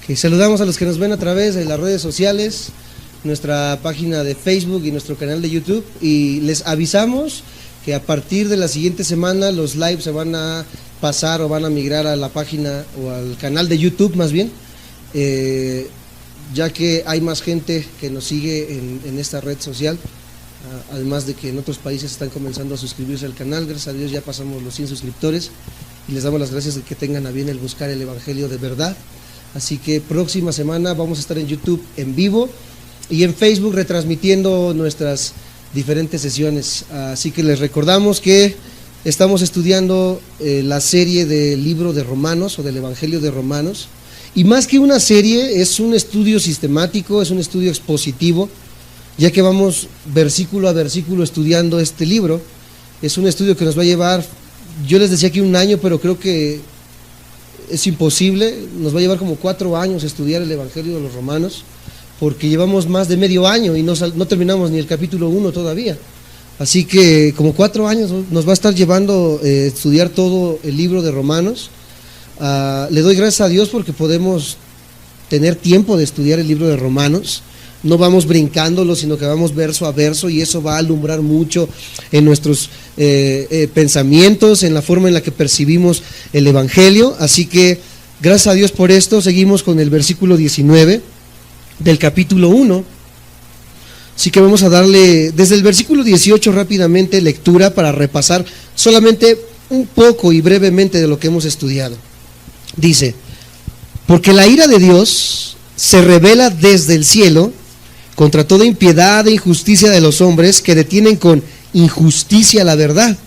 Que saludamos a los que nos ven a través de las redes sociales, nuestra página de Facebook y nuestro canal de YouTube, y les avisamos que a partir de la siguiente semana los lives se van a pasar o van a migrar a la página o al canal de YouTube más bien, ya que hay más gente que nos sigue en esta red social, además de que en otros países están comenzando a suscribirse al canal. Gracias a Dios ya pasamos los 100 suscriptores y les damos las gracias de que tengan a bien el buscar el Evangelio de verdad. Así que próxima semana vamos a estar en YouTube en vivo y en Facebook retransmitiendo nuestras diferentes sesiones. Así que les recordamos que estamos estudiando la serie del libro de Romanos o del Evangelio de Romanos. Y más que una serie, es un estudio sistemático, es un estudio expositivo, ya que vamos versículo a versículo estudiando este libro. Es un estudio que nos va a llevar, yo les decía que un año, pero creo que es imposible, nos va a llevar como 4 años estudiar el Evangelio de los Romanos, porque llevamos más de medio año y no terminamos ni el capítulo 1 todavía. Así que como 4 años nos va a estar llevando estudiar todo el libro de Romanos. Le doy gracias a Dios porque podemos tener tiempo de estudiar el libro de Romanos. No vamos brincándolo, sino que vamos verso a verso, y eso va a alumbrar mucho en nuestros pensamientos, en la forma en la que percibimos el Evangelio. Así que gracias a Dios por esto. Seguimos con el versículo 19 del capítulo 1. Así que vamos a darle desde el versículo 18 rápidamente lectura para repasar solamente un poco y brevemente de lo que hemos estudiado. Dice: porque la ira de Dios se revela desde el cielo contra toda impiedad e injusticia de los hombres que detienen con injusticia la verdad,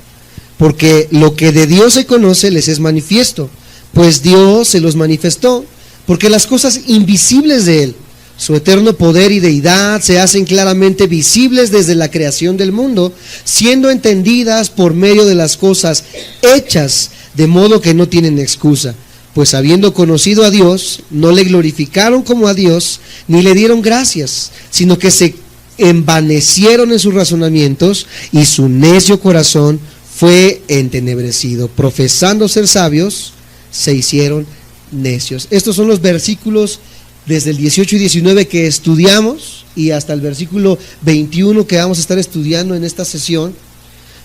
porque lo que de Dios se conoce les es manifiesto, pues Dios se los manifestó, porque las cosas invisibles de Él, su eterno poder y deidad, se hacen claramente visibles desde la creación del mundo, siendo entendidas por medio de las cosas hechas, de modo que no tienen excusa. Pues habiendo conocido a Dios, no le glorificaron como a Dios, ni le dieron gracias, sino que se envanecieron en sus razonamientos, y su necio corazón fue entenebrecido. Profesando ser sabios, se hicieron necios. Estos son los versículos desde el 18 y 19 que estudiamos, y hasta el versículo 21 que vamos a estar estudiando en esta sesión.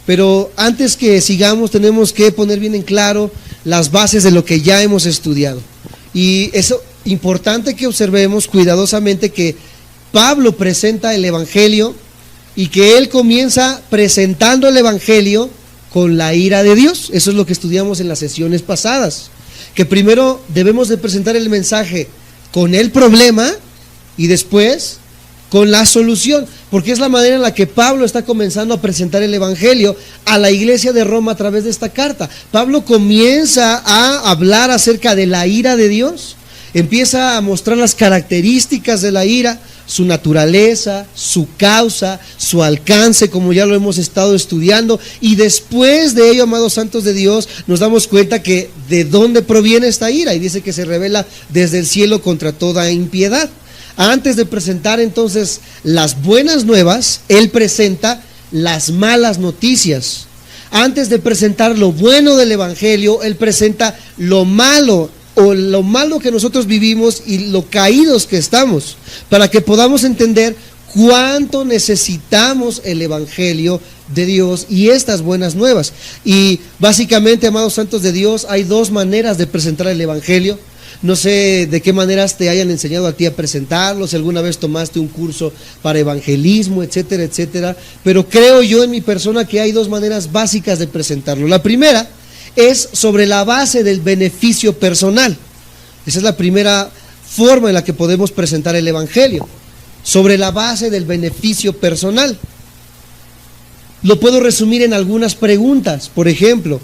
Pero antes que sigamos, tenemos que poner bien en claro las bases de lo que ya hemos estudiado. Y es importante que observemos cuidadosamente que Pablo presenta el Evangelio, y que él comienza presentando el Evangelio con la ira de Dios. Eso es lo que estudiamos en las sesiones pasadas, que primero debemos de presentar el mensaje con el problema y después con la solución, porque es la manera en la que Pablo está comenzando a presentar el Evangelio a la iglesia de Roma a través de esta carta. Pablo comienza a hablar acerca de la ira de Dios, empieza a mostrar las características de la ira, su naturaleza, su causa, su alcance, como ya lo hemos estado estudiando, y después de ello, amados santos de Dios, nos damos cuenta que de dónde proviene esta ira, y dice que se revela desde el cielo contra toda impiedad. Antes de presentar entonces las buenas nuevas, él presenta las malas noticias. Antes de presentar lo bueno del Evangelio, él presenta lo malo, o lo malo que nosotros vivimos y lo caídos que estamos, para que podamos entender cuánto necesitamos el Evangelio de Dios y estas buenas nuevas. Y básicamente, amados santos de Dios, hay 2 maneras de presentar el Evangelio. No sé de qué maneras te hayan enseñado a ti a presentarlo, si alguna vez tomaste un curso para evangelismo, etcétera, etcétera, pero creo yo en mi persona que hay 2 maneras básicas de presentarlo. La primera es sobre la base del beneficio personal. Esa es la primera forma en la que podemos presentar el Evangelio, sobre la base del beneficio personal. Lo puedo resumir en algunas preguntas. Por ejemplo,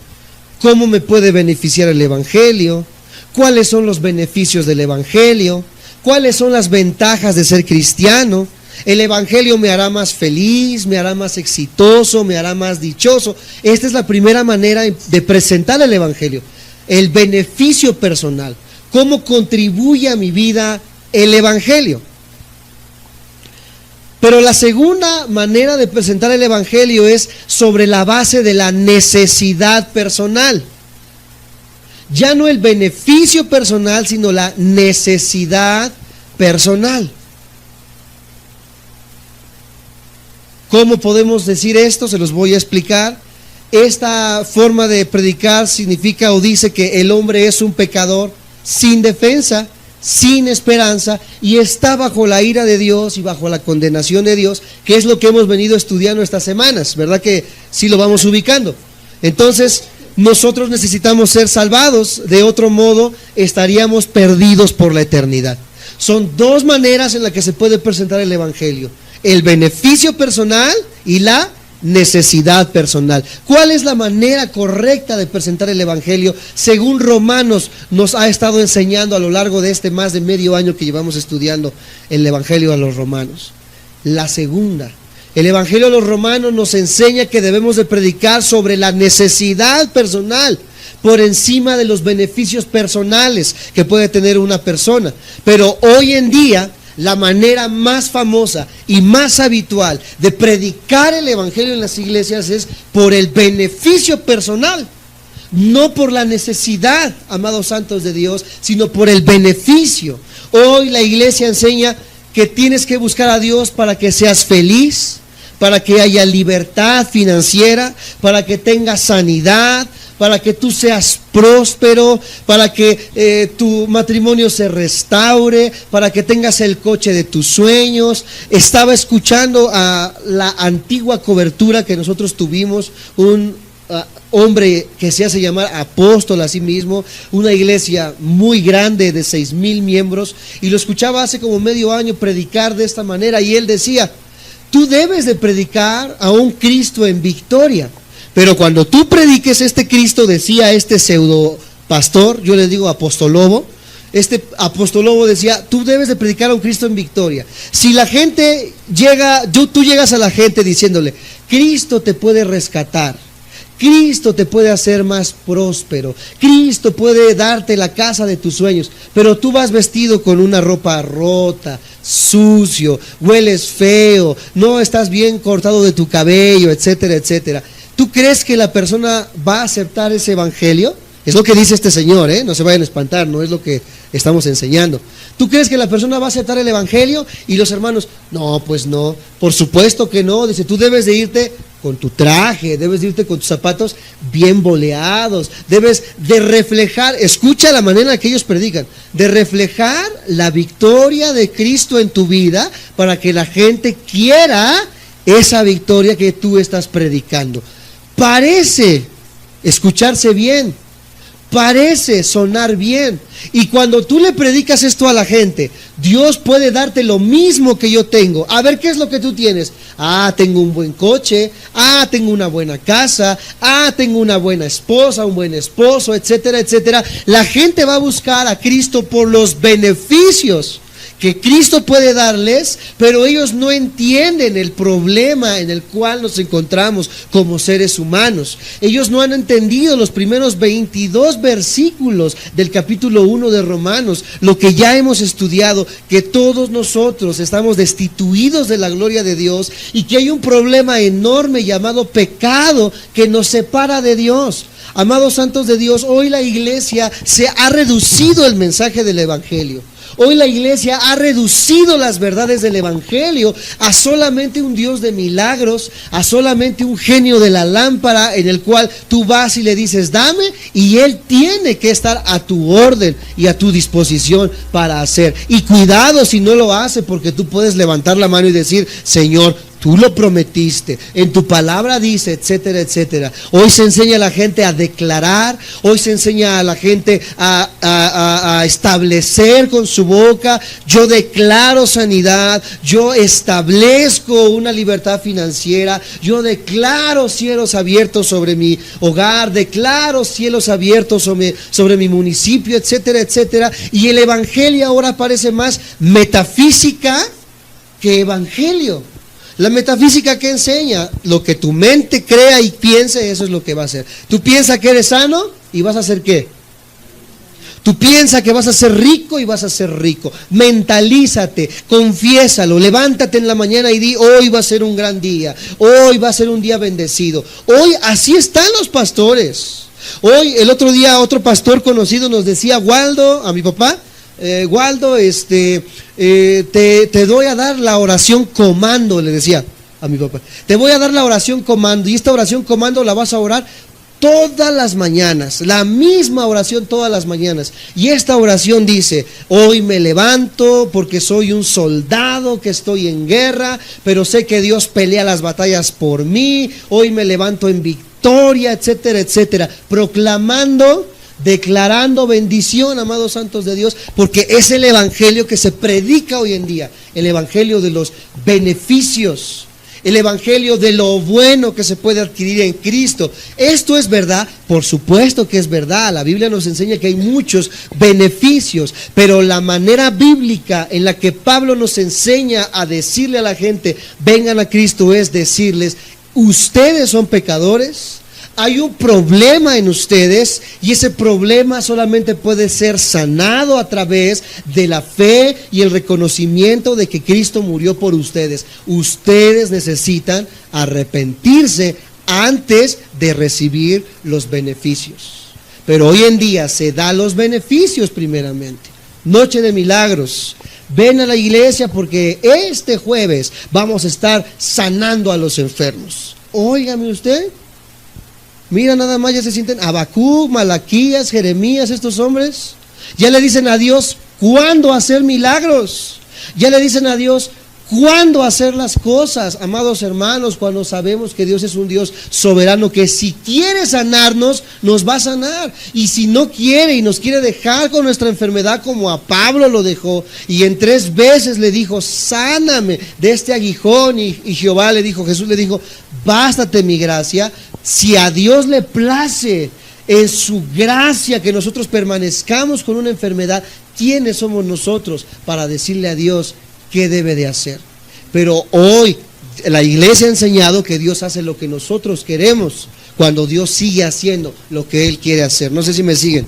¿cómo me puede beneficiar el Evangelio? ¿Cuáles son los beneficios del Evangelio? ¿Cuáles son las ventajas de ser cristiano? ¿El Evangelio me hará más feliz, me hará más exitoso, me hará más dichoso? Esta es la primera manera de presentar el Evangelio, el beneficio personal. ¿Cómo contribuye a mi vida el Evangelio? Pero la segunda manera de presentar el Evangelio es sobre la base de la necesidad personal. Ya no el beneficio personal, sino la necesidad personal. ¿Cómo podemos decir esto? Se los voy a explicar. Esta forma de predicar significa o dice que el hombre es un pecador sin defensa, sin esperanza, y está bajo la ira de Dios y bajo la condenación de Dios, que es lo que hemos venido estudiando estas semanas, ¿verdad que sí lo vamos ubicando? Entonces, nosotros necesitamos ser salvados, de otro modo estaríamos perdidos por la eternidad. Son dos maneras en las que se puede presentar el evangelio: el beneficio personal y la necesidad personal. ¿Cuál es la manera correcta de presentar el evangelio según Romanos nos ha estado enseñando a lo largo de este más de medio año que llevamos estudiando el evangelio a los romanos? La segunda. El evangelio a los romanos nos enseña que debemos de predicar sobre la necesidad personal por encima de los beneficios personales que puede tener una persona. Pero hoy en día la manera más famosa y más habitual de predicar el evangelio en las iglesias es por el beneficio personal, no por la necesidad, amados santos de Dios, sino por el beneficio. Hoy la iglesia enseña que tienes que buscar a Dios para que seas feliz, para que haya libertad financiera, para que tengas sanidad, para que tú seas próspero, para que tu matrimonio se restaure, para que tengas el coche de tus sueños. Estaba escuchando a la antigua cobertura que nosotros tuvimos, un hombre que se hace llamar apóstol a sí mismo, una iglesia muy grande de 6,000 miembros, y lo escuchaba hace como medio año predicar de esta manera, y él decía: tú debes de predicar a un Cristo en victoria. Pero cuando tú prediques este Cristo, decía este pseudo pastor, yo le digo apostolobo, este apostolobo decía: tú debes de predicar a un Cristo en victoria. Si la gente llega, tú llegas a la gente diciéndole: Cristo te puede rescatar, Cristo te puede hacer más próspero, Cristo puede darte la casa de tus sueños, pero tú vas vestido con una ropa rota, sucio, hueles feo, no estás bien cortado de tu cabello, etcétera, etcétera. ¿Tú crees que la persona va a aceptar ese evangelio? Es lo que dice este señor, no se vayan a espantar, no es lo que estamos enseñando. ¿Tú crees que la persona va a aceptar el evangelio? Y los hermanos: no, pues no, por supuesto que no. Dice: tú debes de irte con tu traje, debes de irte con tus zapatos bien boleados, debes de reflejar, escucha la manera en que ellos predican, de reflejar la victoria de Cristo en tu vida para que la gente quiera esa victoria que tú estás predicando. Parece escucharse bien, parece sonar bien, y cuando tú le predicas esto a la gente, Dios puede darte lo mismo que yo tengo. A ver, ¿qué es lo que tú tienes? Tengo un buen coche, tengo una buena casa, tengo una buena esposa, un buen esposo, etcétera, etcétera. La gente va a buscar a Cristo por los beneficios que Cristo puede darles, pero ellos no entienden el problema en el cual nos encontramos como seres humanos. Ellos no han entendido los primeros 22 versículos del capítulo 1 de Romanos, lo que ya hemos estudiado, que todos nosotros estamos destituidos de la gloria de Dios y que hay un problema enorme llamado pecado que nos separa de Dios. Amados santos de Dios, hoy la iglesia se ha reducido el mensaje del evangelio. Hoy la iglesia ha reducido las verdades del evangelio a solamente un Dios de milagros, a solamente un genio de la lámpara en el cual tú vas y le dices: dame, y él tiene que estar a tu orden y a tu disposición para hacer. Y cuidado si no lo hace, porque tú puedes levantar la mano y decir: Señor, tú lo prometiste, en tu palabra dice, etcétera, etcétera. Hoy se enseña a la gente a declarar, hoy se enseña a la gente a establecer con su boca: yo declaro sanidad, yo establezco una libertad financiera, yo declaro cielos abiertos sobre mi hogar, declaro cielos abiertos sobre mi municipio, etcétera, etcétera. Y el evangelio ahora parece más metafísica que evangelio. La metafísica, ¿qué enseña? Lo que tu mente crea y piense, eso es lo que va a hacer. Tú piensas que eres sano y vas a hacer ¿qué? Tú piensas que vas a ser rico y vas a ser rico. Mentalízate, confiésalo, levántate en la mañana y di: hoy va a ser un gran día, hoy va a ser un día bendecido. Hoy así están los pastores. Hoy, el otro día, otro pastor conocido nos decía, Waldo, a mi papá, Waldo, te doy a dar la oración comando, le decía a mi papá. Te voy a dar la oración comando, y esta oración comando la vas a orar todas las mañanas, la misma oración todas las mañanas. Y esta oración dice: hoy me levanto porque soy un soldado que estoy en guerra, pero sé que Dios pelea las batallas por mí. Hoy me levanto en victoria, etcétera, etcétera, proclamando, declarando bendición, amados santos de Dios, porque es el evangelio que se predica hoy en día, el evangelio de los beneficios, el evangelio de lo bueno que se puede adquirir en Cristo. ¿Esto es verdad? Por supuesto que es verdad. La Biblia nos enseña que hay muchos beneficios, pero la manera bíblica en la que Pablo nos enseña a decirle a la gente: vengan a Cristo, es decirles: ustedes son pecadores, hay un problema en ustedes, y ese problema solamente puede ser sanado a través de la fe y el reconocimiento de que Cristo murió por ustedes. Ustedes necesitan arrepentirse antes de recibir los beneficios. Pero hoy en día se da los beneficios primeramente. Noche de milagros. Ven a la iglesia porque este jueves vamos a estar sanando a los enfermos. Óigame usted. Mira, nada más ya se sienten Habacuc, Malaquías, Jeremías, estos hombres. Ya le dicen a Dios cuándo hacer milagros. Ya le dicen a Dios cuándo hacer las cosas. Amados hermanos, cuando sabemos que Dios es un Dios soberano, que si quiere sanarnos, nos va a sanar. Y si no quiere y nos quiere dejar con nuestra enfermedad, como a Pablo lo dejó, y en 3 veces le dijo: sáname de este aguijón, y Jehová le dijo, Jesús le dijo: bástate mi gracia. Si a Dios le place en su gracia que nosotros permanezcamos con una enfermedad, ¿quiénes somos nosotros para decirle a Dios qué debe de hacer? Pero hoy la iglesia ha enseñado que Dios hace lo que nosotros queremos, cuando Dios sigue haciendo lo que Él quiere hacer. No sé si me siguen.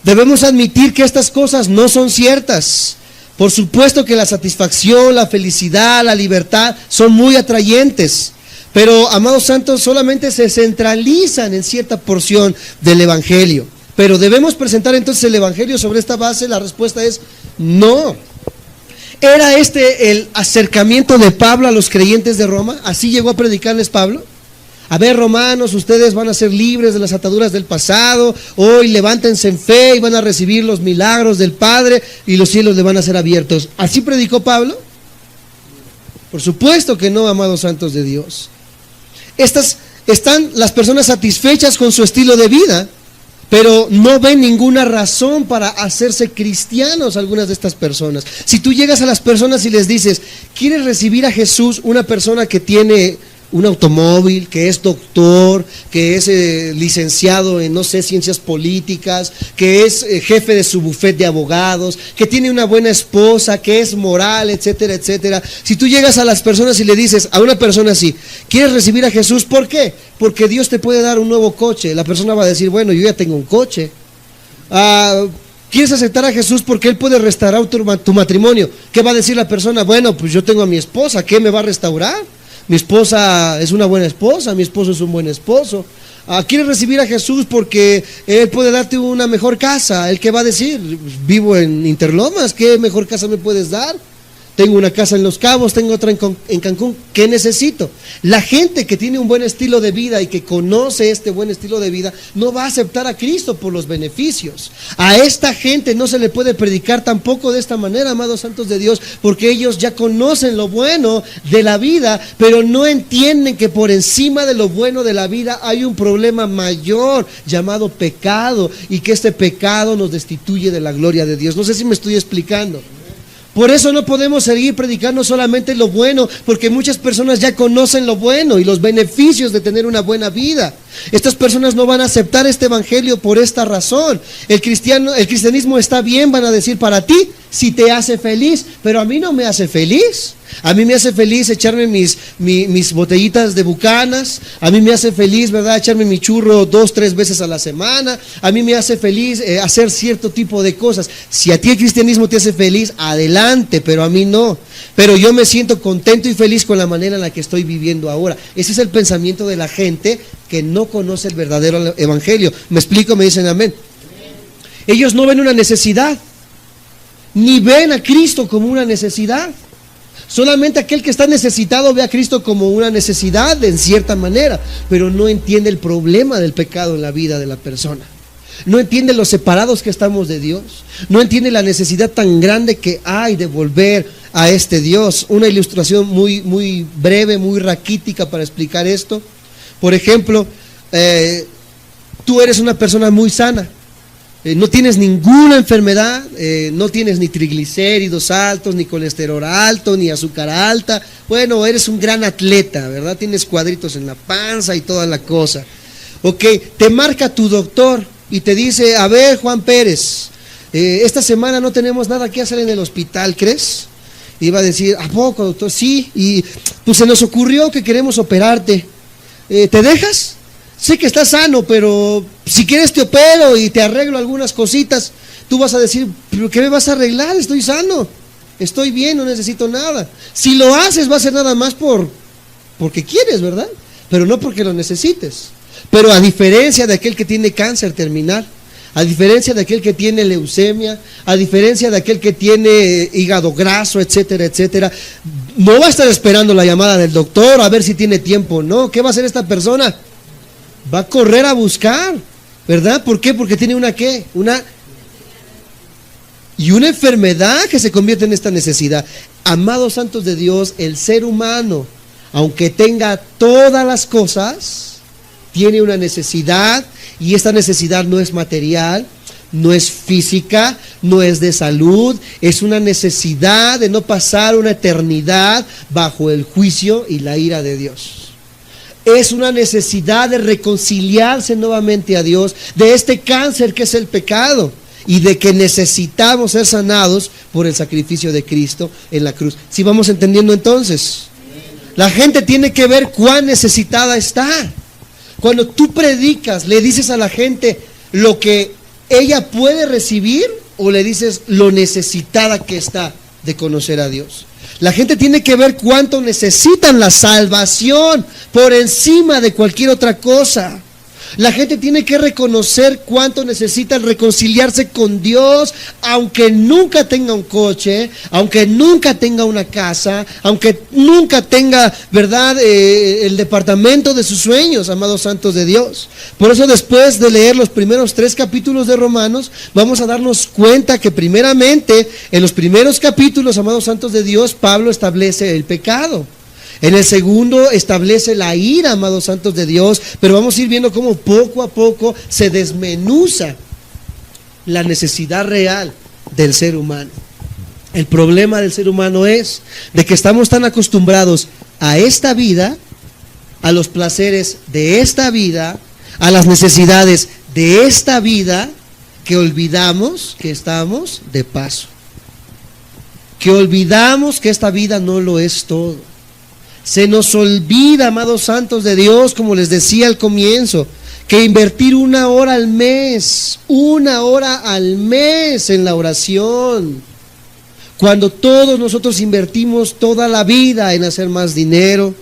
Debemos admitir que estas cosas no son ciertas. Por supuesto que la satisfacción, la felicidad, la libertad son muy atrayentes, pero, amados santos, solamente se centralizan en cierta porción del evangelio. Pero debemos presentar entonces el evangelio sobre esta base. La respuesta es no. ¿Era este el acercamiento de Pablo a los creyentes de Roma? ¿Así llegó a predicarles Pablo? A ver, romanos, ustedes van a ser libres de las ataduras del pasado. Hoy levántense en fe y van a recibir los milagros del Padre, y los cielos le van a ser abiertos. ¿Así predicó Pablo? Por supuesto que no, amados santos de Dios. Están las personas satisfechas con su estilo de vida, pero no ven ninguna razón para hacerse cristianos algunas de estas personas. Si tú llegas a las personas y les dices: ¿quieres recibir a Jesús? Una persona que tiene un automóvil, que es doctor, que es licenciado en, no sé, ciencias políticas, que es jefe de su bufete de abogados, que tiene una buena esposa, que es moral, etcétera, etcétera. Si tú llegas a las personas y le dices a una persona así: ¿quieres recibir a Jesús? ¿Por qué? Porque Dios te puede dar un nuevo coche. La persona va a decir: bueno, yo ya tengo un coche. ¿Quieres aceptar a Jesús porque Él puede restaurar tu matrimonio? ¿Qué va a decir la persona? Bueno, pues yo tengo a mi esposa, ¿qué me va a restaurar? Mi esposa es una buena esposa, mi esposo es un buen esposo. ¿Quieres recibir a Jesús porque Él puede darte una mejor casa? ¿El qué va a decir? Vivo en Interlomas, ¿qué mejor casa me puedes dar? Tengo una casa en Los Cabos, tengo otra en Cancún. ¿Qué necesito? La gente que tiene un buen estilo de vida y que conoce este buen estilo de vida no va a aceptar a Cristo por los beneficios. A esta gente no se le puede predicar tampoco de esta manera, amados santos de Dios, porque ellos ya conocen lo bueno de la vida, pero no entienden que por encima de lo bueno de la vida hay un problema mayor llamado pecado, y que este pecado nos destituye de la gloria de Dios. No sé si me estoy explicando. Por eso no podemos seguir predicando solamente lo bueno, porque muchas personas ya conocen lo bueno y los beneficios de tener una buena vida. Estas personas no van a aceptar este evangelio por esta razón. El cristianismo está bien, van a decir, para ti, si te hace feliz, pero a mí no me hace feliz. A mí me hace feliz echarme mis botellitas de Bucanas, a mí me hace feliz, ¿verdad?, echarme mi churro 2-3 veces a la semana, a mí me hace feliz hacer cierto tipo de cosas. Si a ti el cristianismo te hace feliz, adelante, pero a mí no. Pero yo me siento contento y feliz con la manera en la que estoy viviendo ahora. Ese es el pensamiento de la gente que no conoce el verdadero evangelio. ¿Me explico? Me dicen amén. Ellos no ven una necesidad, ni ven a Cristo como una necesidad. Solamente aquel que está necesitado ve a Cristo como una necesidad en cierta manera, pero no entiende el problema del pecado en la vida de la persona. No entiende los separados que estamos de Dios. No entiende la necesidad tan grande que hay de volver a este Dios. Una ilustración muy breve, muy raquítica para explicar esto. Por ejemplo, tú eres una persona muy sana. No tienes ninguna enfermedad, no tienes ni triglicéridos altos, ni colesterol alto, ni azúcar alta. Bueno, eres un gran atleta, ¿verdad? Tienes cuadritos en la panza y toda la cosa. Ok, te marca tu doctor y te dice, a ver, Juan Pérez, esta semana no tenemos nada que hacer en el hospital, ¿crees? Y iba a decir, ¿a poco, doctor? Sí, y pues se nos ocurrió que queremos operarte. ¿Te dejas? Sé que estás sano, pero si quieres te opero y te arreglo algunas cositas. Tú vas a decir, ¿pero qué me vas a arreglar? Estoy sano, estoy bien, no necesito nada. Si lo haces va a ser nada más porque quieres, ¿verdad? Pero no porque lo necesites. Pero a diferencia de aquel que tiene cáncer terminal, a diferencia de aquel que tiene leucemia, a diferencia de aquel que tiene hígado graso, etcétera, etcétera, no va a estar esperando la llamada del doctor a ver si tiene tiempo, ¿no? ¿Qué va a hacer esta persona? Va a correr a buscar, ¿verdad? ¿Por qué? Porque tiene una ¿qué? Una enfermedad que se convierte en esta necesidad. Amados santos de Dios, el ser humano, aunque tenga todas las cosas, tiene una necesidad, y esta necesidad no es material, no es física, no es de salud, es una necesidad de no pasar una eternidad bajo el juicio y la ira de Dios. Es una necesidad de reconciliarse nuevamente a Dios, de este cáncer que es el pecado, y de que necesitamos ser sanados por el sacrificio de Cristo en la cruz. ¿Sí vamos entendiendo entonces? La gente tiene que ver cuán necesitada está. Cuando tú predicas, le dices a la gente lo que ella puede recibir, o le dices lo necesitada que está de conocer a Dios. La gente tiene que ver cuánto necesitan la salvación por encima de cualquier otra cosa. La gente tiene que reconocer cuánto necesitan reconciliarse con Dios, aunque nunca tenga un coche, aunque nunca tenga una casa, aunque nunca tenga, ¿verdad?, el departamento de sus sueños, amados santos de Dios. Por eso, después de leer los primeros 3 capítulos de Romanos, vamos a darnos cuenta que primeramente, en los primeros capítulos, amados santos de Dios, Pablo establece el pecado. En el segundo establece la ira, amados santos de Dios, pero vamos a ir viendo cómo poco a poco se desmenuza la necesidad real del ser humano. El problema del ser humano es de que estamos tan acostumbrados a esta vida, a los placeres de esta vida, a las necesidades de esta vida, que olvidamos que estamos de paso, que olvidamos que esta vida no lo es todo. Se nos olvida, amados santos de Dios, como les decía al comienzo, que invertir 1 hora al mes, 1 hora al mes en la oración, cuando todos nosotros invertimos toda la vida en hacer más dinero,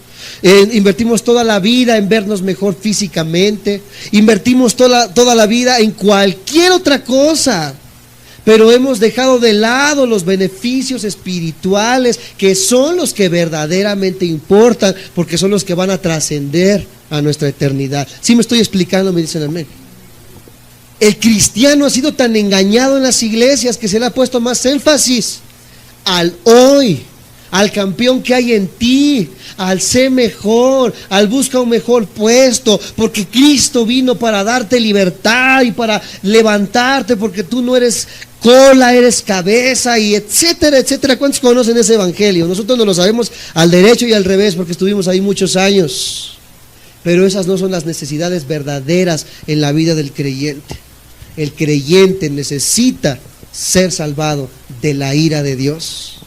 invertimos toda la vida en vernos mejor físicamente, invertimos toda la vida en cualquier otra cosa, pero hemos dejado de lado los beneficios espirituales, que son los que verdaderamente importan, porque son los que van a trascender a nuestra eternidad. ¿Sí me estoy explicando? Me dicen amén. El cristiano ha sido tan engañado en las iglesias que se le ha puesto más énfasis al hoy, al campeón que hay en ti, al ser mejor, al busca un mejor puesto, porque Cristo vino para darte libertad y para levantarte, porque tú no eres cola, eres cabeza, y etcétera, etcétera. ¿Cuántos conocen ese evangelio? Nosotros no lo sabemos al derecho y al revés, porque estuvimos ahí muchos años, pero esas no son las necesidades verdaderas en la vida del creyente. El creyente necesita ser salvado de la ira de Dios.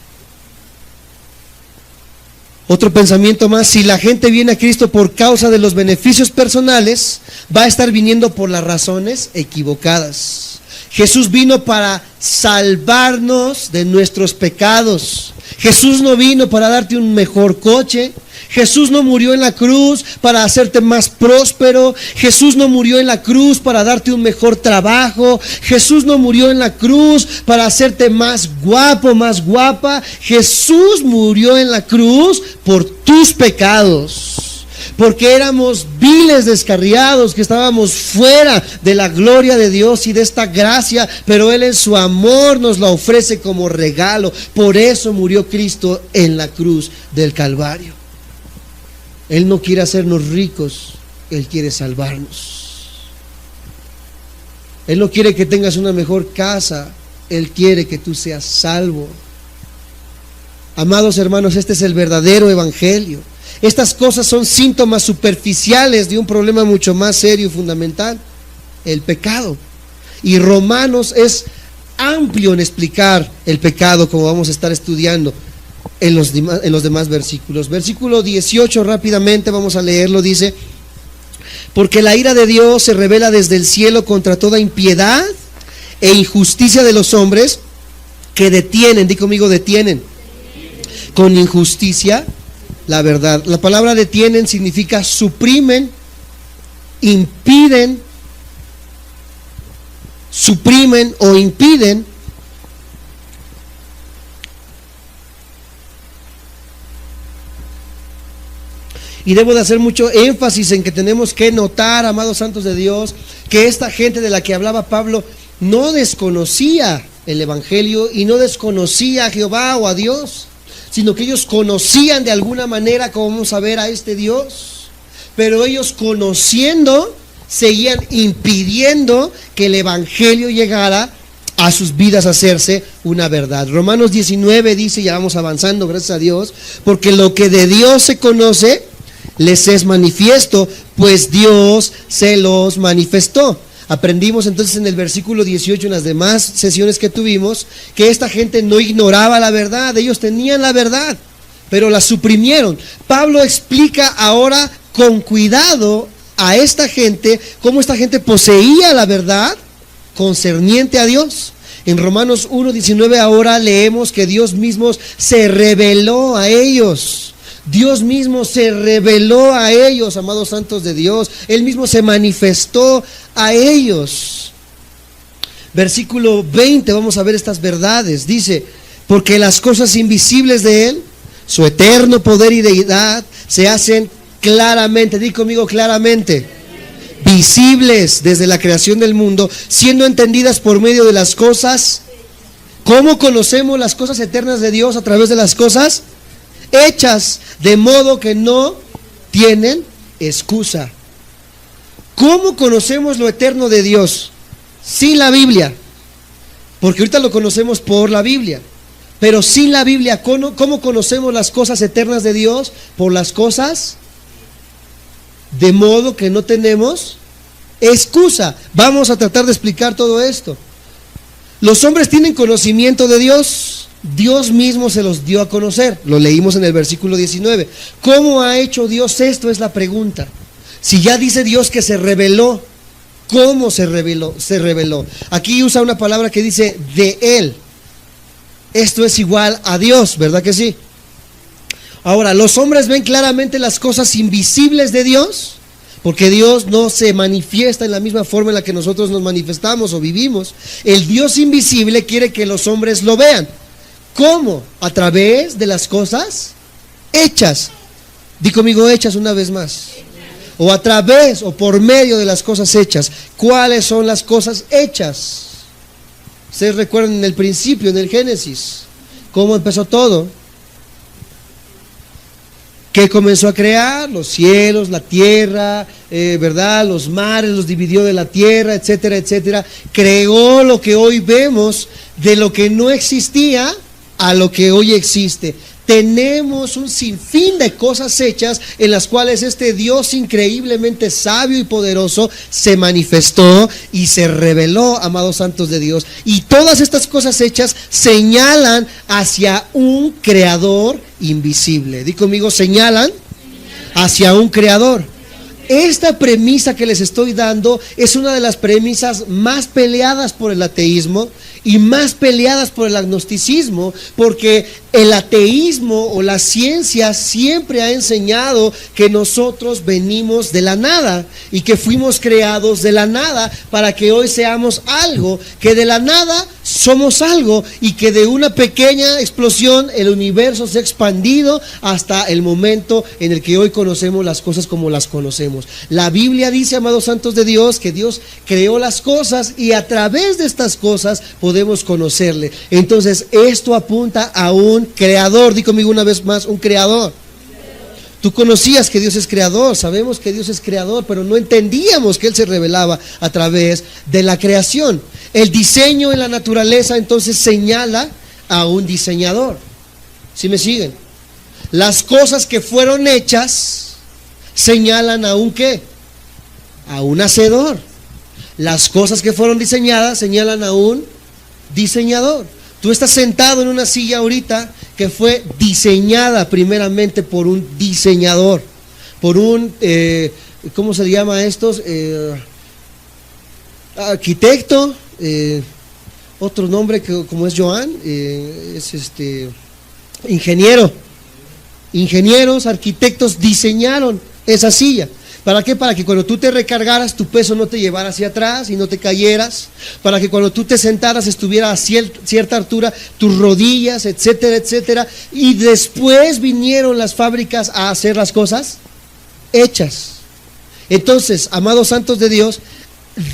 Otro pensamiento más: si la gente viene a Cristo por causa de los beneficios personales, va a estar viniendo por las razones equivocadas. Jesús vino para salvarnos de nuestros pecados. Jesús no vino para darte un mejor coche. Jesús no murió en la cruz para hacerte más próspero. Jesús no murió en la cruz para darte un mejor trabajo. Jesús no murió en la cruz para hacerte más guapo, más guapa. Jesús murió en la cruz por tus pecados, porque éramos viles, descarriados, que estábamos fuera de la gloria de Dios y de esta gracia, pero Él en su amor nos la ofrece como regalo. Por eso murió Cristo en la cruz del Calvario. Él no quiere hacernos ricos, Él quiere salvarnos. Él no quiere que tengas una mejor casa, Él quiere que tú seas salvo. Amados hermanos, este es el verdadero evangelio. Estas cosas son síntomas superficiales de un problema mucho más serio y fundamental: el pecado. Y Romanos es amplio en explicar el pecado, como vamos a estar estudiando en los demás versículos. Versículo 18, rápidamente vamos a leerlo, dice: porque la ira de Dios se revela desde el cielo contra toda impiedad e injusticia de los hombres que detienen, di conmigo, detienen con injusticia la verdad. La palabra detienen significa suprimen, impiden, suprimen o impiden y debo de hacer mucho énfasis en que tenemos que notar, amados santos de Dios, que esta gente de la que hablaba Pablo no desconocía el evangelio y no desconocía a Jehová o a Dios, sino que ellos conocían de alguna manera, como vamos a ver, a este Dios, pero ellos conociendo seguían impidiendo que el evangelio llegara a sus vidas a hacerse una verdad. Romanos 19 dice, ya vamos avanzando, gracias a Dios, porque lo que de Dios se conoce les es manifiesto, pues Dios se los manifestó. Aprendimos entonces en el versículo 18, en las demás sesiones que tuvimos, que esta gente no ignoraba la verdad. Ellos tenían la verdad, pero la suprimieron. Pablo explica ahora con cuidado a esta gente cómo esta gente poseía la verdad concerniente a Dios. En Romanos 1:19 ahora leemos que Dios mismo se reveló a ellos. Dios mismo se reveló a ellos, amados santos de Dios. Él mismo se manifestó a ellos. Versículo 20, vamos a ver estas verdades. Dice: porque las cosas invisibles de Él, su eterno poder y deidad, se hacen claramente, di conmigo, claramente, visibles desde la creación del mundo, siendo entendidas por medio de las cosas. ¿Cómo conocemos las cosas eternas de Dios? A través de las cosas hechas, de modo que no tienen excusa. ¿Cómo conocemos lo eterno de Dios? Sin la Biblia, porque ahorita lo conocemos por la Biblia, pero sin la Biblia, ¿cómo conocemos las cosas eternas de Dios? Por las cosas, de modo que no tenemos excusa. Vamos a tratar de explicar todo esto. Los hombres tienen conocimiento de Dios. Dios mismo se los dio a conocer. Lo leímos en el versículo 19. ¿Cómo ha hecho Dios esto? Es la pregunta. Si ya dice Dios que se reveló, ¿cómo se reveló? Se reveló. Aquí usa una palabra que dice de Él. Esto es igual a Dios, ¿verdad que sí? Ahora, los hombres ven claramente las cosas invisibles de Dios, porque Dios no se manifiesta en la misma forma en la que nosotros nos manifestamos o vivimos. El Dios invisible quiere que los hombres lo vean. ¿Cómo? A través de las cosas hechas. Di conmigo, hechas, una vez más. O a través o por medio de las cosas hechas. ¿Cuáles son las cosas hechas? Ustedes recuerdan en el principio, en el Génesis, cómo empezó todo. ¿Qué comenzó a crear? Los cielos, la tierra, ¿verdad? Los mares, los dividió de la tierra, etcétera, etcétera. Creó lo que hoy vemos, de lo que no existía a lo que hoy existe. tenemos un sinfín de cosas hechas en las cuales este Dios increíblemente sabio y poderoso se manifestó y se reveló, amados santos de Dios. Y todas estas cosas hechas señalan hacia un creador invisible. Di conmigo, señalan hacia un creador. Esta premisa que les estoy dando es una de las premisas más peleadas por el ateísmo y más peleadas por el agnosticismo, porque el ateísmo o la ciencia siempre ha enseñado que nosotros venimos de la nada y que fuimos creados de la nada para que hoy seamos algo, que de la nada somos algo y que de una pequeña explosión el universo se ha expandido hasta el momento en el que hoy conocemos las cosas como las conocemos. La Biblia dice, amados santos de Dios, que Dios creó las cosas y a través de estas cosas podemos conocerle. Entonces esto apunta a un creador. Di conmigo una vez más, un creador. Tú conocías que Dios es creador, sabemos que Dios es creador, pero no entendíamos que Él se revelaba a través de la creación. El diseño en la naturaleza entonces señala a un diseñador. ¿Sí me siguen? Las cosas que fueron hechas señalan a un ¿qué? A un hacedor. Las cosas que fueron diseñadas señalan a un diseñador. Tú estás sentado en una silla ahorita que fue diseñada primeramente por un diseñador, por un, ¿cómo se llama estos? Arquitecto, otro nombre que como es Joan, es ingeniero. Ingenieros, arquitectos diseñaron esa silla. ¿Para qué? Para que cuando tú te recargaras tu peso no te llevara hacia atrás y no te cayeras, para que cuando tú te sentaras estuviera a cierta altura tus rodillas, etcétera, etcétera. Y después vinieron las fábricas a hacer las cosas hechas. Entonces, amados santos de Dios,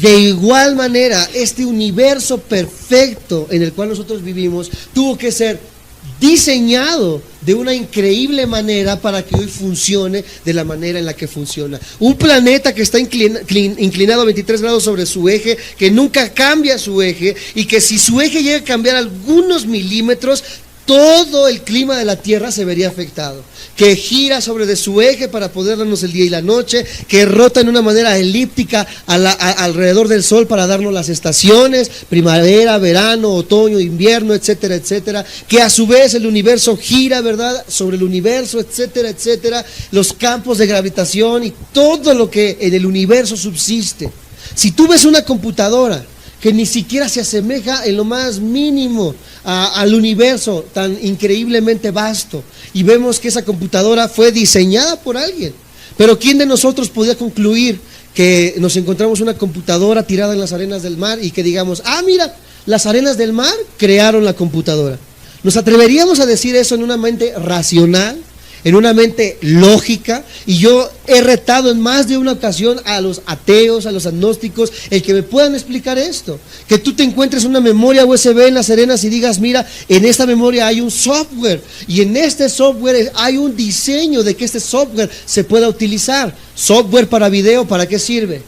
de igual manera este universo perfecto en el cual nosotros vivimos tuvo que ser diseñado de una increíble manera para que hoy funcione de la manera en la que funciona. Un planeta que está inclinado a 23 grados sobre su eje, que nunca cambia su eje y que si su eje llega a cambiar algunos milímetros, todo el clima de la Tierra se vería afectado, que gira sobre de su eje para poder darnos el día y la noche, que rota en una manera elíptica alrededor del Sol para darnos las estaciones, primavera, verano, otoño, invierno, etcétera, etcétera, que a su vez el universo gira, ¿verdad?, sobre el universo, etcétera, etcétera, los campos de gravitación y todo lo que en el universo subsiste. Si tú ves una computadora que ni siquiera se asemeja en lo más mínimo al universo tan increíblemente vasto, y vemos que esa computadora fue diseñada por alguien, pero ¿quién de nosotros podía concluir que nos encontramos una computadora tirada en las arenas del mar y que digamos, mira, las arenas del mar crearon la computadora? ¿Nos atreveríamos a decir eso en una mente racional? En una mente lógica? Y yo he retado en más de una ocasión a los ateos, a los agnósticos, el que me puedan explicar esto, que tú te encuentres una memoria USB en las arenas y digas, mira, en esta memoria hay un software, y en este software hay un diseño de que este software se pueda utilizar. Software para video, ¿para qué sirve?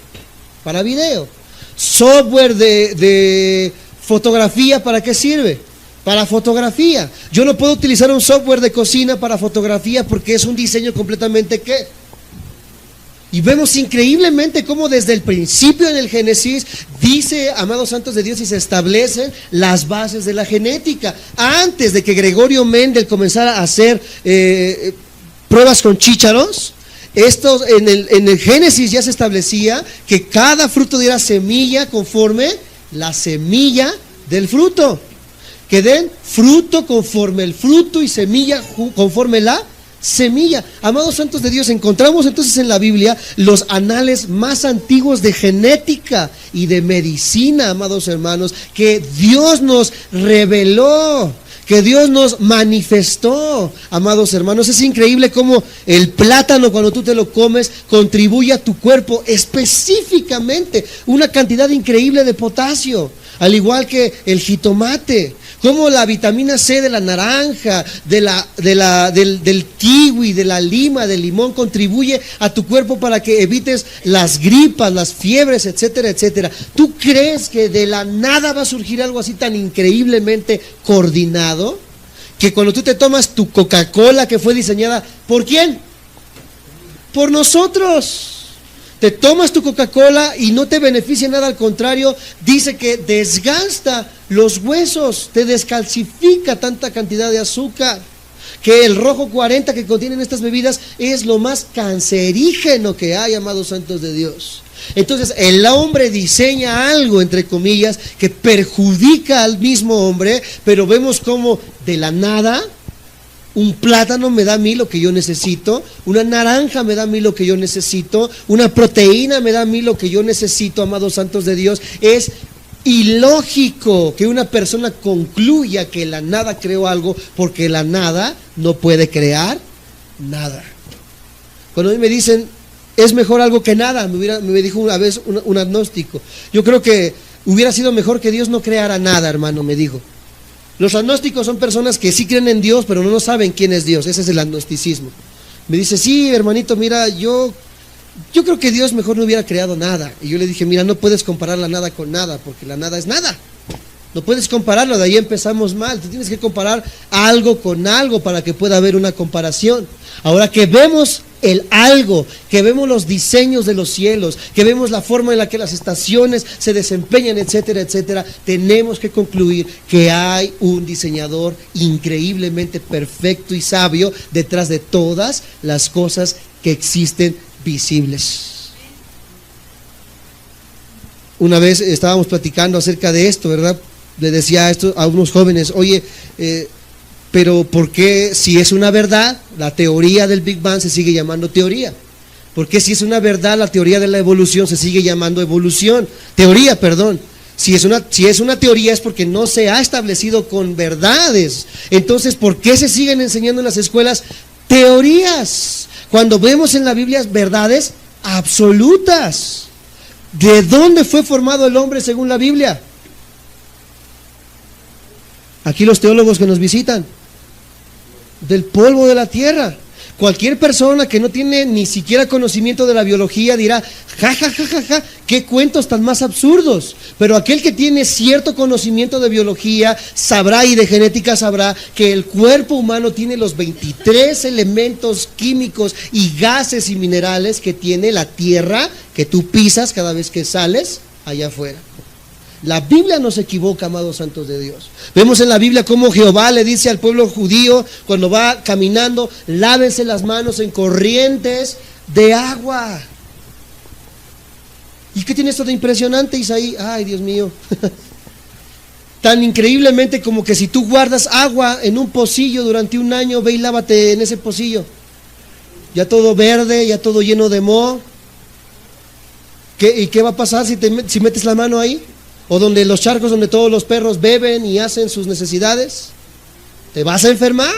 Para video. Software de fotografía, ¿para qué sirve? Para fotografía. Yo no puedo utilizar un software de cocina para fotografía porque es un diseño completamente ¿qué? Y vemos increíblemente cómo desde el principio en el Génesis dice, amados santos de Dios, y se establecen las bases de la genética. Antes de que Gregorio Mendel comenzara a hacer pruebas con chícharos, en el Génesis ya se establecía que cada fruto diera semilla conforme la semilla del fruto. Que den fruto conforme el fruto y semilla conforme la semilla. Amados santos de Dios, encontramos entonces en la Biblia los anales más antiguos de genética y de medicina, amados hermanos, que Dios nos reveló, que Dios nos manifestó, amados hermanos. Es increíble cómo el plátano, cuando tú te lo comes, contribuye a tu cuerpo específicamente una cantidad increíble de potasio, al igual que el jitomate. Como la vitamina C de la naranja, del kiwi, de la lima, del limón, contribuye a tu cuerpo para que evites las gripas, las fiebres, etcétera, etcétera. ¿Tú crees que de la nada va a surgir algo así tan increíblemente coordinado? que cuando tú te tomas tu Coca-Cola que fue diseñada, ¿por quién? Por nosotros. Te tomas tu Coca-Cola y no te beneficia nada, al contrario, dice que desgasta los huesos, te descalcifica tanta cantidad de azúcar, que el rojo 40 que contienen estas bebidas es lo más cancerígeno que hay, amados santos de Dios. Entonces el hombre diseña algo, entre comillas, que perjudica al mismo hombre, pero vemos como de la nada un plátano me da a mí lo que yo necesito, una naranja me da a mí lo que yo necesito, una proteína me da a mí lo que yo necesito, amados santos de Dios. Es ilógico que una persona concluya que la nada creó algo, porque la nada no puede crear nada. Cuando a mí me dicen, es mejor algo que nada, me dijo una vez un agnóstico, yo creo que hubiera sido mejor que Dios no creara nada, hermano, me dijo. Los agnósticos son personas que sí creen en Dios, pero no saben quién es Dios. Ese es el agnosticismo. Me dice, sí, hermanito, mira, yo creo que Dios mejor no hubiera creado nada. Y yo le dije, mira, no puedes comparar la nada con nada, porque la nada es nada. No puedes compararlo, de ahí empezamos mal. Tú tienes que comparar algo con algo para que pueda haber una comparación. Ahora que vemos el algo, que vemos los diseños de los cielos, que vemos la forma en la que las estaciones se desempeñan, etcétera, etcétera, tenemos que concluir que hay un diseñador increíblemente perfecto y sabio detrás de todas las cosas que existen visibles. Una vez estábamos platicando acerca de esto, ¿verdad? Le decía esto a unos jóvenes, oye, pero ¿por qué si es una verdad, la teoría del Big Bang se sigue llamando teoría? ¿Por qué si es una verdad, la teoría de la evolución se sigue llamando evolución? Teoría, perdón. Si es una teoría es porque no se ha establecido con verdades. Entonces, ¿por qué se siguen enseñando en las escuelas teorías? Cuando vemos en la Biblia verdades absolutas. ¿De dónde fue formado el hombre según la Biblia? Aquí los teólogos que nos visitan, del polvo de la tierra. Cualquier persona que no tiene ni siquiera conocimiento de la biología dirá, ja, ja, ja, ja, ja, qué cuentos tan más absurdos. Pero aquel que tiene cierto conocimiento de biología sabrá, y de genética sabrá, que el cuerpo humano tiene los 23 elementos químicos y gases y minerales que tiene la tierra, que tú pisas cada vez que sales allá afuera. La Biblia no se equivoca, amados santos de Dios. Vemos en la Biblia cómo Jehová le dice al pueblo judío cuando va caminando, lávense las manos en corrientes de agua. ¿Y qué tiene esto de impresionante, Isaí? Ay, Dios mío. Tan increíblemente como que si tú guardas agua en un pocillo durante un año, ve y lávate en ese pocillo. Ya todo verde, ya todo lleno de moho. ¿Y qué va a pasar si metes la mano ahí? O donde los charcos donde todos los perros beben y hacen sus necesidades, te vas a enfermar.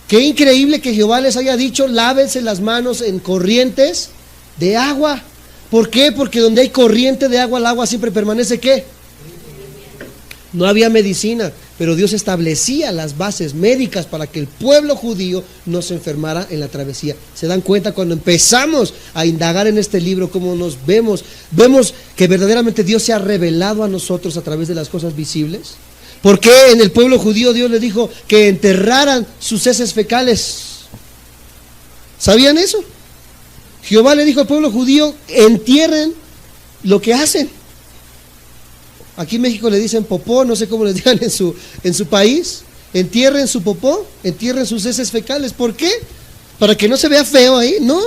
Qué increíble que Jehová les haya dicho, lávense las manos en corrientes de agua. ¿Por qué? Porque donde hay corriente de agua, el agua siempre permanece, ¿qué? No había medicina, pero Dios establecía las bases médicas para que el pueblo judío no se enfermara en la travesía. ¿Se dan cuenta cuando empezamos a indagar en este libro cómo nos vemos que verdaderamente Dios se ha revelado a nosotros a través de las cosas visibles? ¿Por qué en el pueblo judío Dios le dijo que enterraran sus heces fecales? ¿Sabían eso? Jehová le dijo al pueblo judío, entierren lo que hacen. Aquí en México le dicen popó, no sé cómo les digan en su país. Entierren su popó, entierren sus heces fecales. ¿Por qué? ¿Para que no se vea feo ahí? No,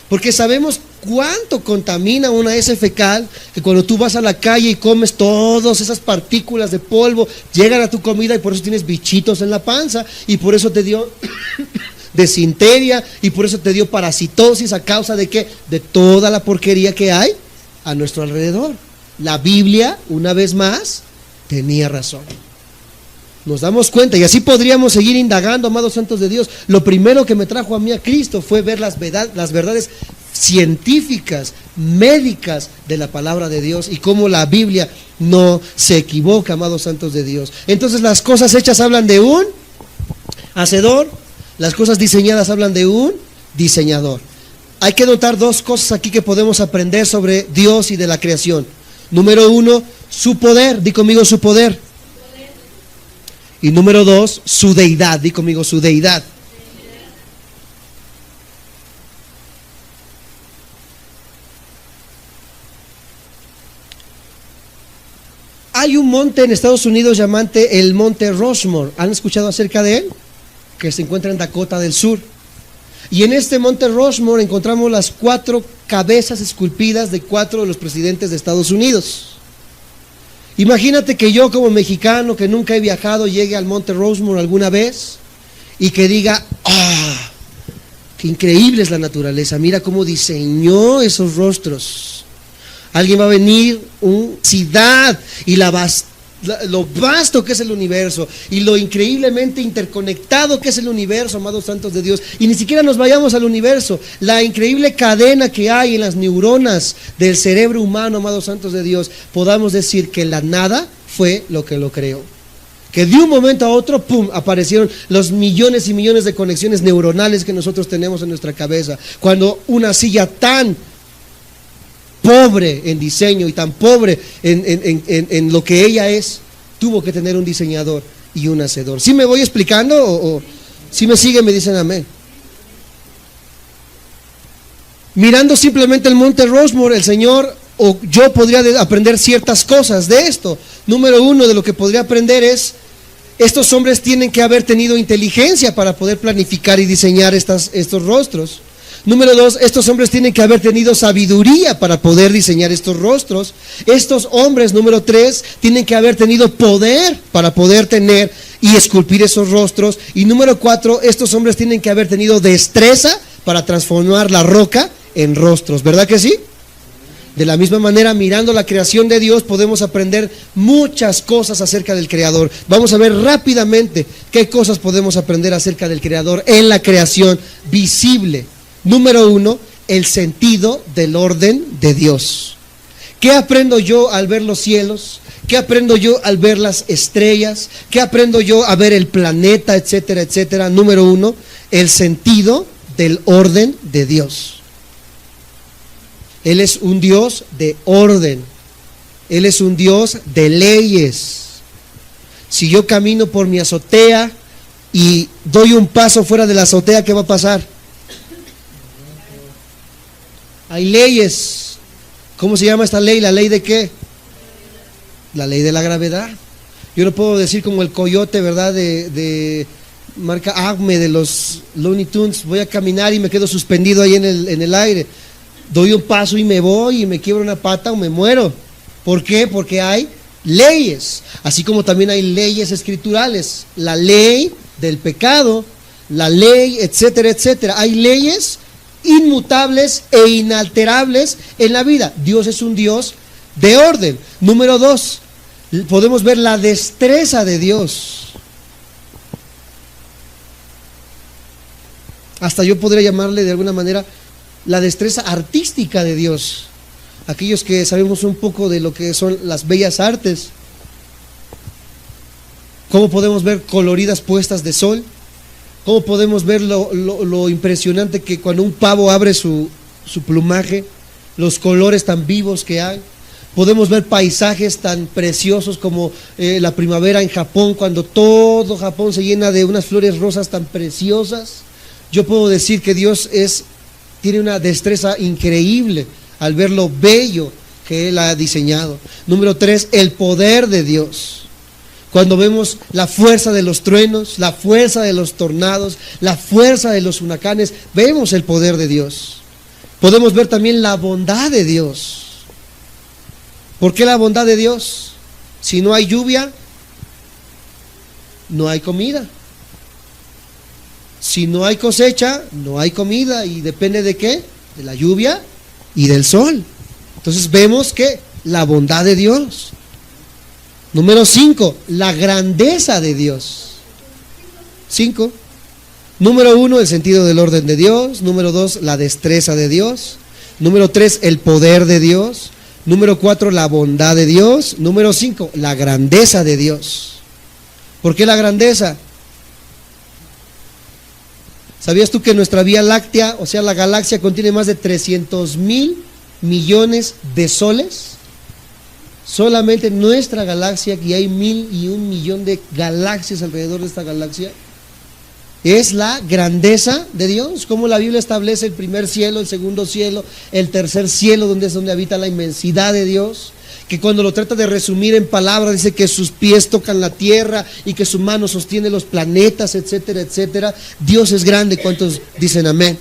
porque sabemos cuánto contamina una heces fecal, que cuando tú vas a la calle y comes todas esas partículas de polvo, llegan a tu comida y por eso tienes bichitos en la panza, y por eso te dio desinteria, y por eso te dio parasitosis. ¿A causa de qué? De toda la porquería que hay a nuestro alrededor. La Biblia, una vez más, tenía razón. Nos damos cuenta, y así podríamos seguir indagando, amados santos de Dios. Lo primero que me trajo a mí a Cristo fue ver las verdades científicas, médicas de la palabra de Dios, y cómo la Biblia no se equivoca, amados santos de Dios. Entonces las cosas hechas hablan de un hacedor, las cosas diseñadas hablan de un diseñador. Hay que notar dos cosas aquí que podemos aprender sobre Dios y de la creación. Número uno, su poder. Di conmigo, su poder. Y número 2, su deidad. Di conmigo, su deidad. Hay un monte en Estados Unidos llamado el Monte Rushmore. ¿Han escuchado acerca de él? Que se encuentra en Dakota del Sur. Y en este Monte Rushmore encontramos las 4 cabezas esculpidas de 4 de los presidentes de Estados Unidos. Imagínate que yo, como mexicano que nunca he viajado, llegue al Monte Rushmore alguna vez y que diga: ¡ah! ¡Qué increíble es la naturaleza! Mira cómo diseñó esos rostros. Alguien va a venir, ciudad, y lo vasto que es el universo, y lo increíblemente interconectado que es el universo, amados santos de Dios. Y ni siquiera nos vayamos al universo, la increíble cadena que hay en las neuronas del cerebro humano, amados santos de Dios. Podamos decir que la nada fue lo que lo creó. Que de un momento a otro, ¡pum!, aparecieron los millones y millones de conexiones neuronales que nosotros tenemos en nuestra cabeza. Cuando una silla tan pobre en diseño y tan pobre en lo que ella es, tuvo que tener un diseñador y un hacedor. ¿Sí me voy explicando? O si me siguen me dicen amén. Mirando simplemente el Monte Rushmore, el Señor o yo podría aprender ciertas cosas de esto. Número 1 de lo que podría aprender es: estos hombres tienen que haber tenido inteligencia para poder planificar y diseñar estos rostros. Número 2, estos hombres tienen que haber tenido sabiduría para poder diseñar estos rostros. Estos hombres, número 3, tienen que haber tenido poder para poder tener y esculpir esos rostros. Y número 4, estos hombres tienen que haber tenido destreza para transformar la roca en rostros. ¿Verdad que sí? De la misma manera, mirando la creación de Dios, podemos aprender muchas cosas acerca del Creador. Vamos a ver rápidamente qué cosas podemos aprender acerca del Creador en la creación visible. Número 1, el sentido del orden de Dios. ¿Qué aprendo yo al ver los cielos? ¿Qué aprendo yo al ver las estrellas? ¿Qué aprendo yo a ver el planeta, etcétera, etcétera? Número 1, el sentido del orden de Dios. Él es un Dios de orden. Él es un Dios de leyes. Si yo camino por mi azotea y doy un paso fuera de la azotea, ¿qué va a pasar? Hay leyes. ¿Cómo se llama esta ley? ¿La ley de qué? La ley de la gravedad. Yo no puedo decir como el coyote, ¿verdad? De marca Acme de los Looney Tunes: voy a caminar y me quedo suspendido ahí en el aire. Doy un paso y me voy y me quiebro una pata o me muero. ¿Por qué? Porque hay leyes. Así como también hay leyes escriturales. La ley del pecado, la ley, etcétera, etcétera. Hay leyes inmutables e inalterables en la vida. Dios es un Dios de orden. Número 2, podemos ver la destreza de Dios. Hasta yo podría llamarle de alguna manera la destreza artística de Dios. Aquellos que sabemos un poco de lo que son las bellas artes, cómo podemos ver coloridas puestas de sol. ¿Cómo podemos ver lo impresionante que cuando un pavo abre su plumaje, los colores tan vivos que hay? Podemos ver paisajes tan preciosos como la primavera en Japón, cuando todo Japón se llena de unas flores rosas tan preciosas. Yo puedo decir que Dios tiene una destreza increíble al ver lo bello que Él ha diseñado. Número 3, el poder de Dios. Cuando vemos la fuerza de los truenos, la fuerza de los tornados, la fuerza de los huracanes, vemos el poder de Dios. Podemos ver también la bondad de Dios. ¿Por qué la bondad de Dios? Si no hay lluvia, no hay comida. Si no hay cosecha, no hay comida. ¿Y depende de qué? De la lluvia y del sol. Entonces vemos que la bondad de Dios. Número 5, la grandeza de Dios. 5. Número 1, el sentido del orden de Dios. Número 2, la destreza de Dios. Número 3, el poder de Dios. Número 4, la bondad de Dios. Número 5, la grandeza de Dios. ¿Por qué la grandeza? ¿Sabías tú que nuestra Vía Láctea, o sea la galaxia, contiene más de 300,000 millones de soles? Solamente nuestra galaxia, y hay 1.001.000.000 de galaxias alrededor de esta galaxia, es la grandeza de Dios, como la Biblia establece el primer cielo, el segundo cielo, el tercer cielo, donde es donde habita la inmensidad de Dios, que cuando lo trata de resumir en palabras, dice que sus pies tocan la tierra y que su mano sostiene los planetas, etcétera, etcétera. Dios es grande. ¿Cuántos dicen amén?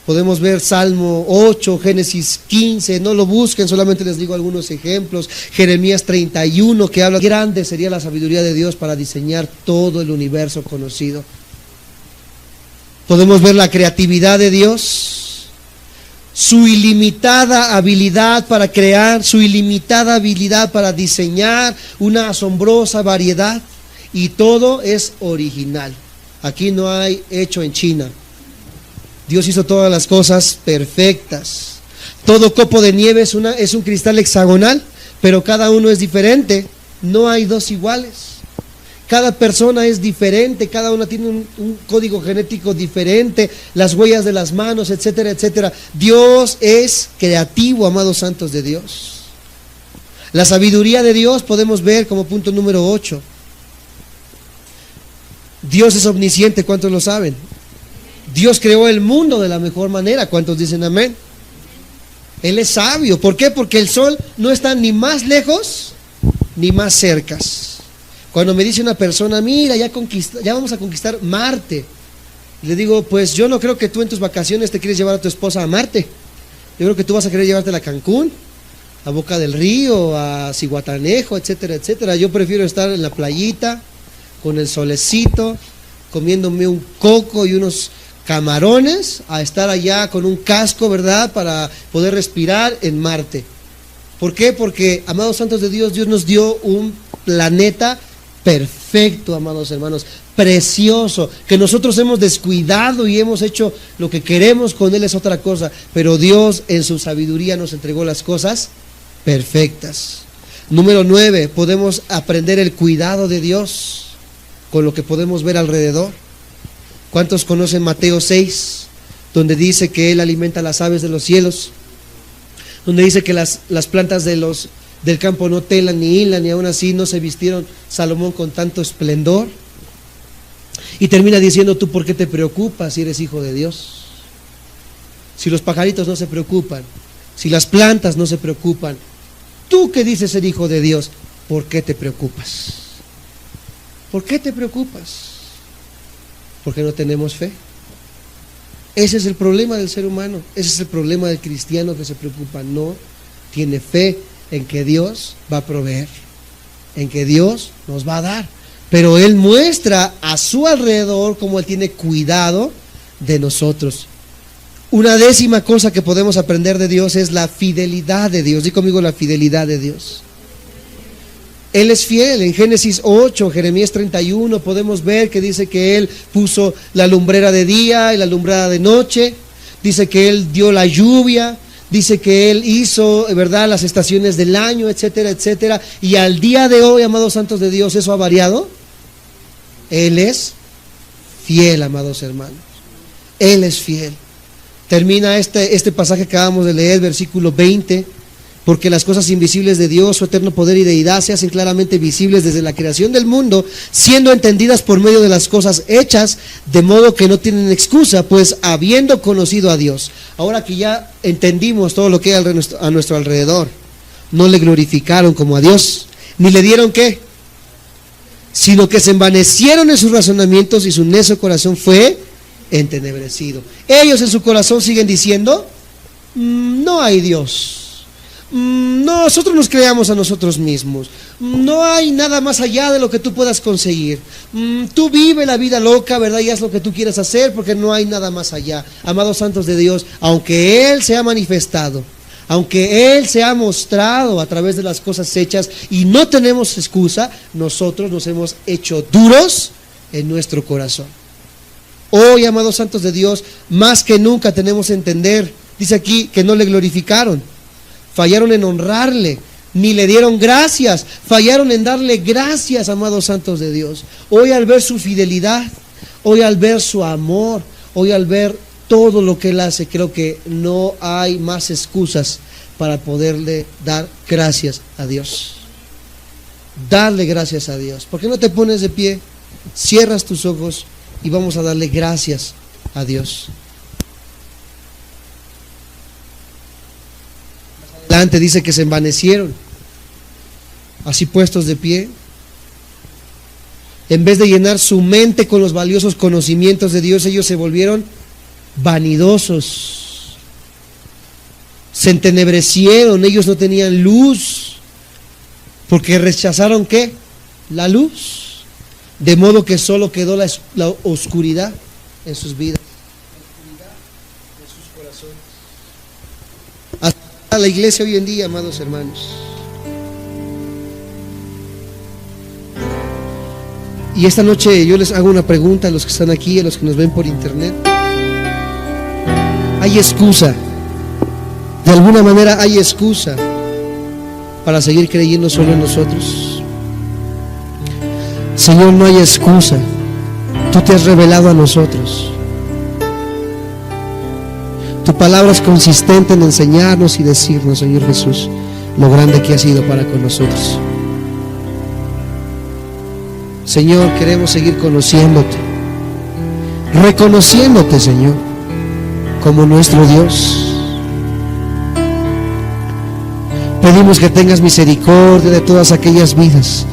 Podemos ver Salmo 8, Génesis 15, no lo busquen, solamente les digo algunos ejemplos. Jeremías 31, que habla, grande sería la sabiduría de Dios para diseñar todo el universo conocido. Podemos ver la creatividad de Dios, su ilimitada habilidad para crear, su ilimitada habilidad para diseñar una asombrosa variedad, y todo es original. Aquí no hay hecho en China. Dios hizo todas las cosas perfectas. Todo copo de nieve es un cristal hexagonal, pero cada uno es diferente. No hay dos iguales. Cada persona es diferente, cada una tiene un código genético diferente, las huellas de las manos, etcétera, etcétera. Dios es creativo, amados santos de Dios. La sabiduría de Dios podemos ver como punto número 8. Dios es omnisciente, ¿cuántos lo saben? Dios creó el mundo de la mejor manera. ¿Cuántos dicen amén? Él es sabio. ¿Por qué? Porque el sol no está ni más lejos ni más cerca. Cuando me dice una persona, mira, ya vamos a conquistar Marte, le digo, pues yo no creo que tú en tus vacaciones te quieres llevar a tu esposa a Marte. Yo creo que tú vas a querer llevártela a Cancún, a Boca del Río, a Zihuatanejo, etcétera, etcétera. Yo prefiero estar en la playita, con el solecito, comiéndome un coco y unos camarones, a estar allá con un casco, ¿verdad?, para poder respirar en Marte. ¿Por qué? Porque, amados santos de Dios, Dios nos dio un planeta perfecto, amados hermanos, precioso, que nosotros hemos descuidado y hemos hecho lo que queremos con él, es otra cosa, pero Dios en su sabiduría nos entregó las cosas perfectas. Número 9, podemos aprender el cuidado de Dios con lo que podemos ver alrededor. ¿Cuántos conocen Mateo 6, donde dice que Él alimenta las aves de los cielos? Donde dice que las plantas del campo no telan ni hilan, y aún así no se vistieron Salomón con tanto esplendor. Y termina diciendo, ¿tú por qué te preocupas si eres hijo de Dios? Si los pajaritos no se preocupan, si las plantas no se preocupan, tú que dices ser hijo de Dios, ¿por qué te preocupas? ¿Por qué te preocupas? Porque no tenemos fe. Ese es el problema del ser humano, ese es el problema del cristiano que se preocupa, no tiene fe en que Dios va a proveer, en que Dios nos va a dar, pero Él muestra a su alrededor cómo Él tiene cuidado de nosotros. Una décima cosa que podemos aprender de Dios es la fidelidad de Dios. Di conmigo, la fidelidad de Dios. Él es fiel. En Génesis 8, Jeremías 31, podemos ver que dice que Él puso la lumbrera de día y la lumbrera de noche. Dice que Él dio la lluvia. Dice que Él hizo, ¿verdad?, las estaciones del año, etcétera, etcétera. Y al día de hoy, amados santos de Dios, ¿eso ha variado? Él es fiel, amados hermanos. Él es fiel. Termina este pasaje que acabamos de leer, versículo 20. Porque las cosas invisibles de Dios, su eterno poder y deidad, se hacen claramente visibles desde la creación del mundo, siendo entendidas por medio de las cosas hechas, de modo que no tienen excusa, pues habiendo conocido a Dios. Ahora que ya entendimos todo lo que hay a nuestro alrededor, no le glorificaron como a Dios, ni le dieron ¿qué? Sino que se envanecieron en sus razonamientos y su necio corazón fue entenebrecido. Ellos en su corazón siguen diciendo, no hay Dios. Nosotros nos creamos a nosotros mismos. No hay nada más allá de lo que tú puedas conseguir. Tú vive la vida loca, ¿verdad? Y haz lo que tú quieras hacer, porque no hay nada más allá. Amados santos de Dios, aunque Él se ha manifestado, aunque Él se ha mostrado a través de las cosas hechas y no tenemos excusa, nosotros nos hemos hecho duros en nuestro corazón. Hoy, amados santos de Dios, más que nunca tenemos que entender, dice aquí, que no le glorificaron. Fallaron en honrarle, ni le dieron gracias, fallaron en darle gracias, amados santos de Dios. Hoy al ver su fidelidad, hoy al ver su amor, hoy al ver todo lo que Él hace, creo que no hay más excusas para poderle dar gracias a Dios. Darle gracias a Dios. ¿Por qué no te pones de pie? Cierras tus ojos y vamos a darle gracias a Dios. Adelante dice que se envanecieron. Así puestos de pie, en vez de llenar su mente con los valiosos conocimientos de Dios, ellos se volvieron vanidosos. Se entenebrecieron, ellos no tenían luz, porque rechazaron ¿qué? La luz. De modo que solo quedó la oscuridad en sus vidas, la oscuridad en sus corazones. Hasta la iglesia hoy en día, amados hermanos. Y esta noche yo les hago una pregunta a los que están aquí, a los que nos ven por internet. ¿Hay excusa? De alguna manera hay excusa para seguir creyendo solo en nosotros. Señor, no hay excusa. Tú te has revelado a nosotros. Tu palabra es consistente en enseñarnos y decirnos, Señor Jesús, lo grande que has sido para con nosotros. Señor, queremos seguir conociéndote, reconociéndote, Señor, como nuestro Dios. Pedimos que tengas misericordia de todas aquellas vidas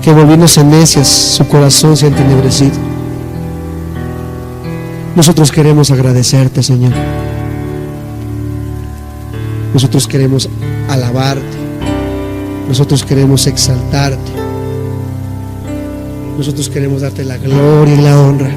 que volviéndose necias, su corazón se ha entenebrecido. Nosotros queremos agradecerte, Señor. Nosotros queremos alabarte. Nosotros queremos exaltarte. Nosotros queremos darte la gloria y la honra.